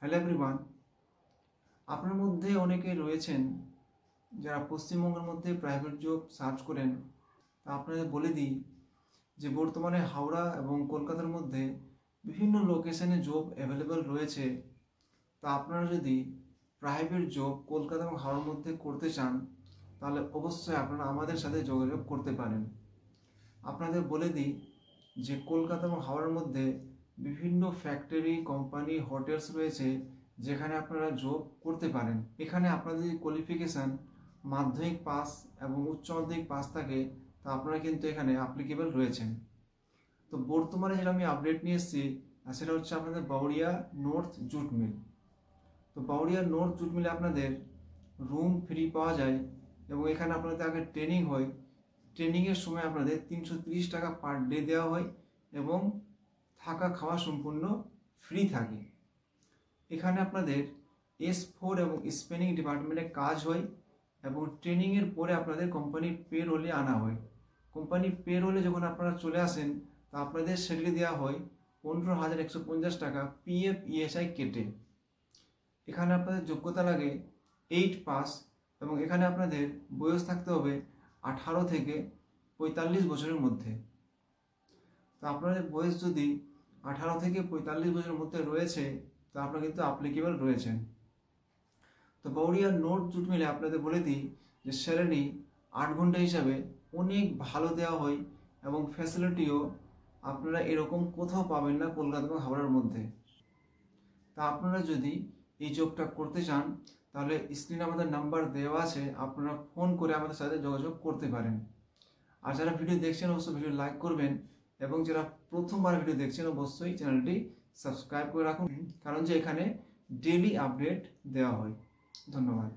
Hello everyone, আপনার মধ্যে অনেকে রয়েছেন যারা পশ্চিমবঙ্গের মধ্যে প্রাইভেট জব সার্চ করেন। তা আপনাদের বলে দিই যে বর্তমানে হাওড়া এবং কলকাতার মধ্যে বিভিন্ন লোকেশনে জব অ্যাভেলেবেল রয়েছে। তা আপনারা যদি প্রাইভেট জব কলকাতা এবং হাওড়ার মধ্যে করতে চান তাহলে অবশ্যই আপনারা আমাদের সাথে যোগাযোগ করতে পারেন। আপনাদের বলে দিই যে কলকাতা এবং হাওড়ার মধ্যে বিভিন্ন ফ্যাক্টরি, কোম্পানি, হোটেলস রয়েছে যেখানে আপনারা জব করতে পারেন। এখানে আপনাদের যদি কোয়ালিফিকেশান মাধ্যমিক পাস এবং উচ্চ মাধ্যমিক পাস থাকে তা আপনারা কিন্তু এখানে অ্যাপ্লিকেবল রয়েছেন। তো বর্তমানে যেটা আমি আপডেট নিয়ে এসেছি সেটা হচ্ছে আপনাদের বাউরিয়া নর্থ জুট মিল। তো বাউরিয়া নর্থ জুট মিলে আপনাদের রুম ফ্রি পাওয়া যায় এবং এখানে আপনাদের আগে ট্রেনিং হয়। ট্রেনিংয়ের সময় আপনাদের 330 টাকা পার ডে দেওয়া হয় এবং থাকা খাওয়া সম্পূর্ণ ফ্রি থাকে। এখানে আপনাদের S4 এবং স্পেনিং ডিপার্টমেন্টে কাজ হয় এবং ট্রেনিংয়ের পরে আপনাদের কোম্পানির পে রোলে আনা হয়। কোম্পানির পে রোলে যখন আপনারা চলে আসেন তা আপনাদের স্যালারি দেওয়া হয় 15,150 টাকা PF ESI কেটে। এখানে আপনাদের যোগ্যতা লাগে 8 পাস এবং এখানে আপনাদের বয়স থাকতে হবে 18 থেকে 45 বছরের মধ্যে। তো আপনাদের বয়স যদি 18 থেকে 45 বছরের মধ্যে রয়েছে তো আপনারা কিন্তু অ্যাপ্লিকেবল রয়েছেন। তো বাউরিয়া নর্থ জুট মিলে আপনাদের বলে দিই যে স্যালারি 8 ঘন্টা হিসাবে অনেক ভালো দেওয়া হয় এবং ফ্যাসিলিটিও আপনারা এরকম কোথাও পাবেন না কলকাতা এবং হাওড়ার মধ্যে। তা আপনারা যদি এই জবটা করতে চান তাহলে স্ক্রিনে আমাদের নাম্বার দেওয়া আছে, আপনারা ফোন করে আমাদের সাথে যোগাযোগ করতে পারেন। আর যারা ভিডিও দেখছেন অবশ্যই ভিডিও লাইক করবেন এবং যারা প্রথমবার ভিডিও দেখছেন অবশ্যই চ্যানেলটি সাবস্ক্রাইব করে রাখুন, কারণ যে এখানে ডেইলি আপডেট দেওয়া হয়। ধন্যবাদ।